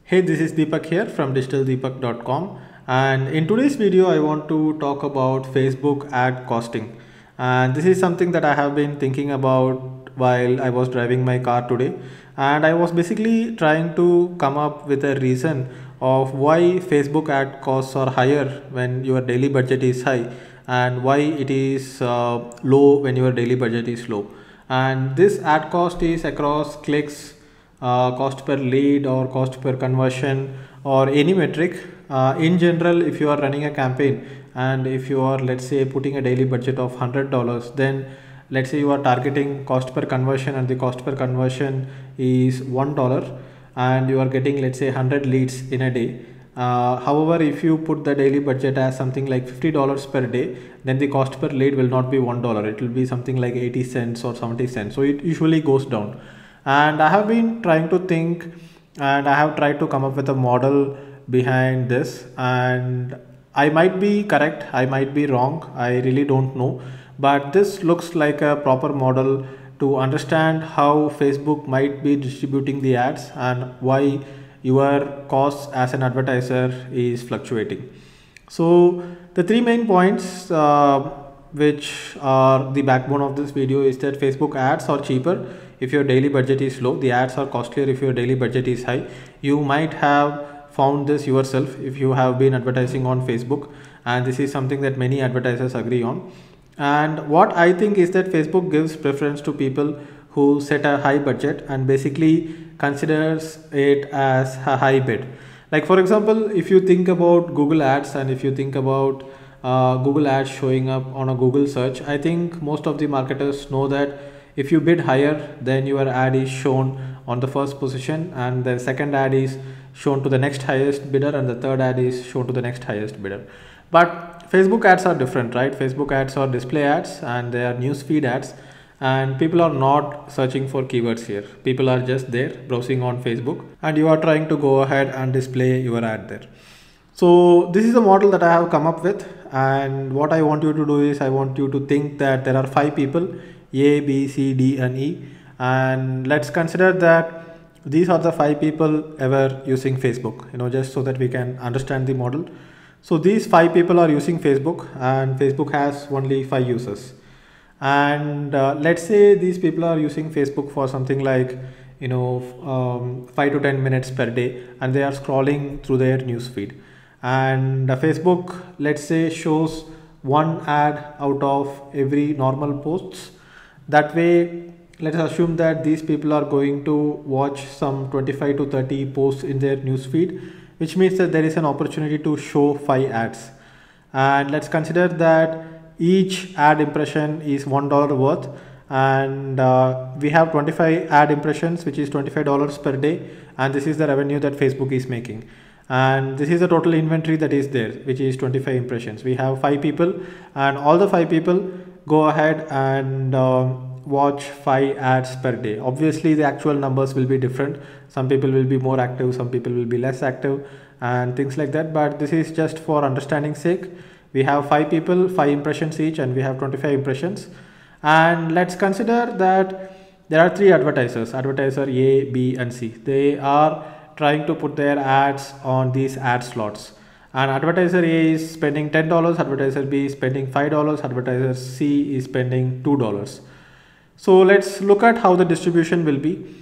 Hey, this is Deepak here from digitaldeepak.com, and in today's video I want to talk about Facebook ad costing. And this is something that I have been thinking about while I was driving my car today, and I was basically trying to come up with a reason of why Facebook ad costs are higher when your daily budget is high and why it is low when your daily budget is low. And this ad cost is across clicks, cost per lead or cost per conversion or any metric. In general, if you are running a campaign and if you are, let's say, putting a daily budget of $100, then let's say you are targeting cost per conversion and the cost per conversion is $1 and you are getting, let's say, 100 leads in a day. However, if you put the daily budget as something like $50 per day, then the cost per lead will not be $1. It will be something like 80 cents or 70 cents. So it usually goes down. And I have been trying to think and I have tried to come up with a model behind this, and I might be correct, I might be wrong, I really don't know, but this looks like a proper model to understand how Facebook might be distributing the ads and why your costs as an advertiser is fluctuating. So the three main points which are the backbone of this video is that Facebook ads are cheaper if your daily budget is low. The ads are costlier if your daily budget is high. You might have found this yourself if you have been advertising on Facebook, and this is something that many advertisers agree on. And what I think is that Facebook gives preference to people who set a high budget and basically considers it as a high bid. Like for example, if you think about Google ads and if you think about Google ads showing up on a Google search, I think most of the marketers know that if you bid higher, then your ad is shown on the first position and the second ad is shown to the next highest bidder and the third ad is shown to the next highest bidder. But Facebook ads are different, right? Facebook ads are display ads and they are newsfeed ads, and people are not searching for keywords here. People are just there browsing on Facebook and you are trying to go ahead and display your ad there. So this is the model that I have come up with, and what I want you to do is I want you to think that there are 5 people, A, B, C, D and E, and let's consider that these are the 5 people ever using Facebook, just so that we can understand the model. So these 5 people are using Facebook and Facebook has only 5 users. And let's say these people are using Facebook for something like 5 to 10 minutes per day, and they are scrolling through their news feed, and Facebook, let's say, shows one ad out of every normal posts. That way, let us assume that these people are going to watch some 25 to 30 posts in their news feed, which means that there is an opportunity to show 5 ads. And let's consider that each ad impression is $1 worth, and we have 25 ad impressions, which is $25 per day, and this is the revenue that Facebook is making. And this is the total inventory that is there, which is 25 impressions. We have 5 people and all the 5 people go ahead and watch 5 ads per day. Obviously the actual numbers will be different. Some people will be more active, some people will be less active and things like that, but this is just for understanding sake. We have 5 people, 5 impressions each, and we have 25 impressions. And let's consider that there are 3 advertisers, advertiser A, B and C. They are trying to put their ads on these ad slots, and advertiser A is spending $10, advertiser B is spending $5, advertiser C is spending $2. So let's look at how the distribution will be.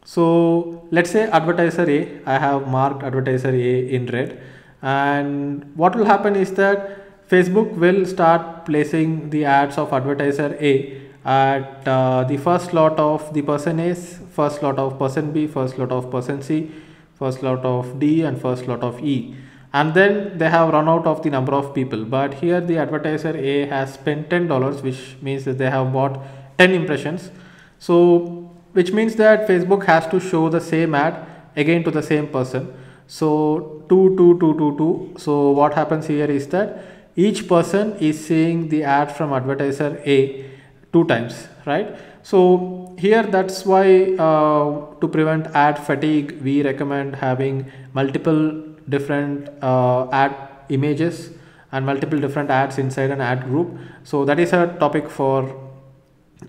So let's say advertiser A, I have marked advertiser A in red, and what will happen is that Facebook will start placing the ads of advertiser A at the first slot of the person A, first slot of person B, first slot of person C, first slot of D and first slot of E, and then they have run out of the number of people. But here the advertiser A has spent $10, which means that they have bought 10 impressions. So which means that Facebook has to show the same ad again to the same person. So 2, 2, 2, 2, 2. So what happens here is that each person is seeing the ad from advertiser A 2 times, right? So here that's why to prevent ad fatigue, we recommend having multiple different ad images and multiple different ads inside an ad group. So that is a topic for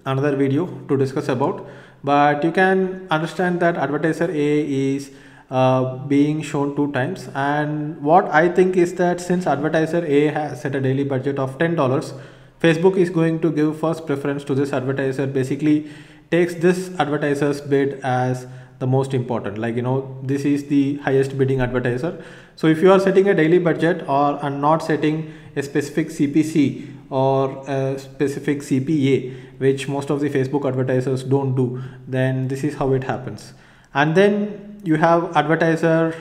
another video to discuss about, but you can understand that advertiser A is being shown 2 times. And what I think is that since advertiser A has set a daily budget of $10, Facebook is going to give first preference to this advertiser, basically takes this advertiser's bid as the most important, like, this is the highest bidding advertiser. So if you are setting a daily budget or are not setting a specific CPC or a specific CPA, which most of the Facebook advertisers don't do, then this is how it happens. And then you have advertiser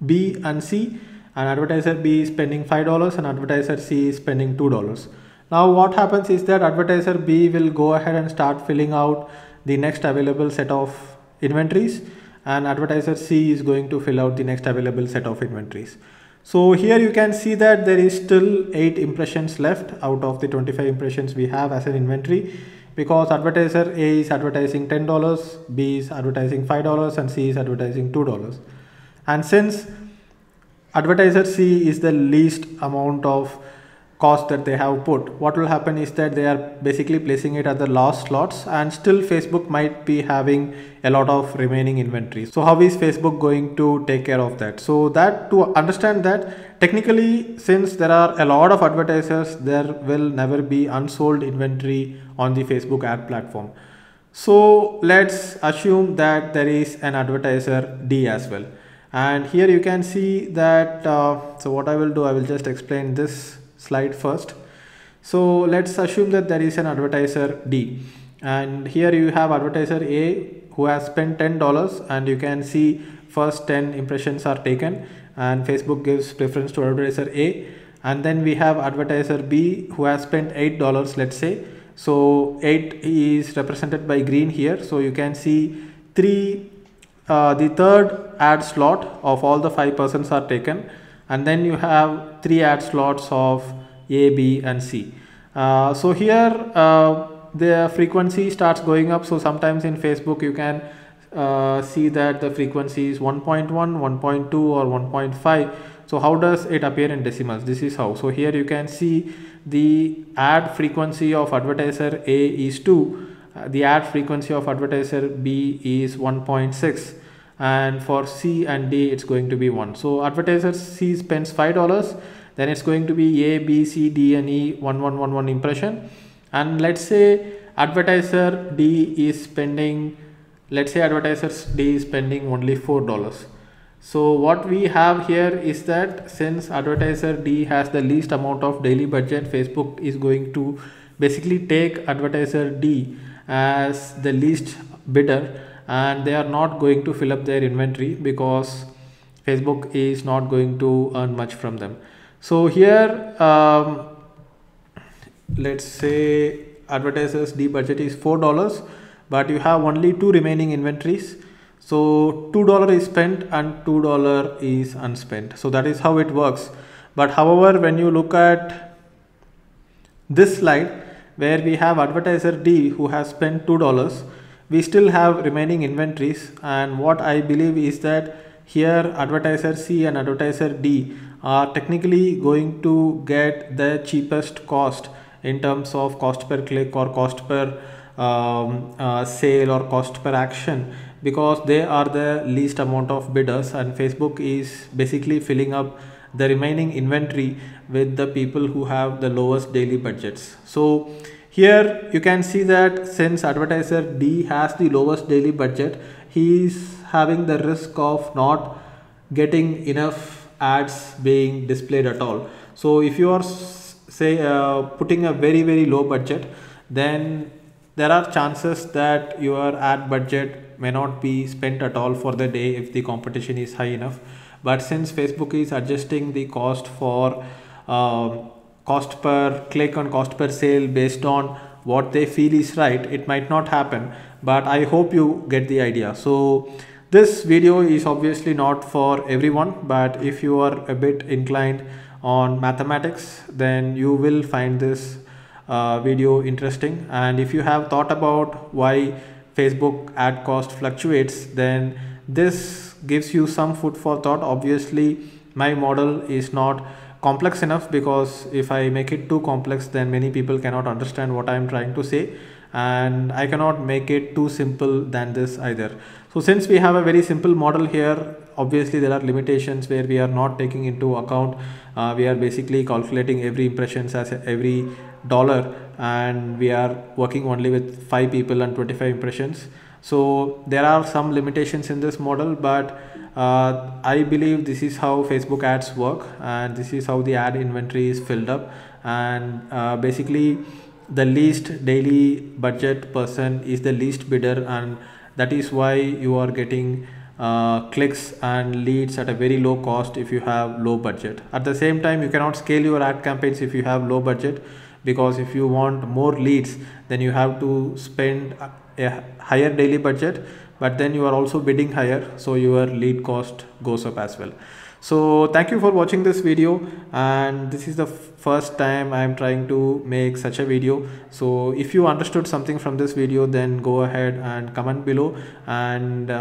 B and C, and advertiser B is spending $5 and advertiser C is spending $2. Now what happens is that advertiser B will go ahead and start filling out the next available set of inventories, and advertiser C is going to fill out the next available set of inventories. So here you can see that there is still 8 impressions left out of the 25 impressions we have as an inventory, because advertiser A is advertising $10, B is advertising $5, and C is advertising $2. And since advertiser C is the least amount of cost that they have put, what will happen is that they are basically placing it at the last slots, and still Facebook might be having a lot of remaining inventory. So how is Facebook going to take care of that? So that, to understand that, technically, since there are a lot of advertisers, there will never be unsold inventory on the Facebook ad platform. So let's assume that there is an advertiser D as well. And here you can see that, so what I will do, I will just explain this slide first. So let's assume that there is an advertiser D, and here you have advertiser A who has spent $10, and you can see first 10 impressions are taken and Facebook gives preference to advertiser A. And then we have advertiser B who has spent $8, let's say. So 8 is represented by green here, so you can see the third ad slot of all the 5 persons are taken, and then you have 3 ad slots of A, B and C. So here the frequency starts going up. So sometimes in Facebook you can see that the frequency is 1.1, 1.2 or 1.5. So how does it appear in decimals? This is how. So here you can see the ad frequency of advertiser A is 2, the ad frequency of advertiser B is 1.6, and for C and D it's going to be 1. So advertiser C spends $5, then it's going to be A, B, C, D and E 1111 impression. And let's say advertiser D is spending, let's say advertiser D is spending only $4. So what we have here is that since advertiser D has the least amount of daily budget, Facebook is going to basically take advertiser D as the least bidder, and they are not going to fill up their inventory because Facebook is not going to earn much from them. So here let's say advertisers D budget is $4, but you have only 2 remaining inventories. So $2 is spent and $2 is unspent. So that is how it works. But however, when you look at this slide where we have advertiser D who has spent $2, we still have remaining inventories, and what I believe is that here advertiser C and advertiser D are technically going to get the cheapest cost in terms of cost per click or cost per sale or cost per action, because they are the least amount of bidders, and Facebook is basically filling up the remaining inventory with the people who have the lowest daily budgets. So here you can see that since advertiser D has the lowest daily budget, he is having the risk of not getting enough ads being displayed at all. So if you are say putting a very low budget, then there are chances that your ad budget may not be spent at all for the day if the competition is high enough. But since Facebook is adjusting the cost for cost per click and cost per sale based on what they feel is right, it might not happen, but I hope you get the idea. So this video is obviously not for everyone, but if you are a bit inclined on mathematics, then you will find this video interesting. And if you have thought about why Facebook ad cost fluctuates, then this gives you some food for thought. Obviously my model is not complex enough, because if I make it too complex, then many people cannot understand what I am trying to say, and I cannot make it too simple than this either. So since we have a very simple model here, obviously there are limitations where we are not taking into account. We are basically calculating every impressions as every dollar, and we are working only with 5 people and 25 impressions. So there are some limitations in this model, but I believe this is how Facebook ads work, and this is how the ad inventory is filled up. And basically the least daily budget person is the least bidder, and that is why you are getting clicks and leads at a very low cost if you have low budget. At the same time, you cannot scale your ad campaigns if you have low budget, because if you want more leads, then you have to spend a higher daily budget, but then you are also bidding higher, so your lead cost goes up as well. So thank you for watching this video, and this is the first time I am trying to make such a video. So if you understood something from this video, then go ahead and comment below, and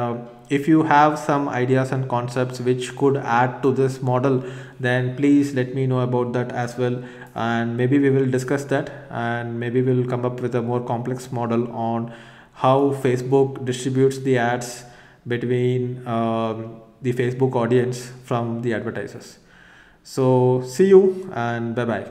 if you have some ideas and concepts which could add to this model, then please let me know about that as well, and maybe we will discuss that, and maybe we'll come up with a more complex model on how Facebook distributes the ads between the Facebook audience from the advertisers. So see you and bye bye.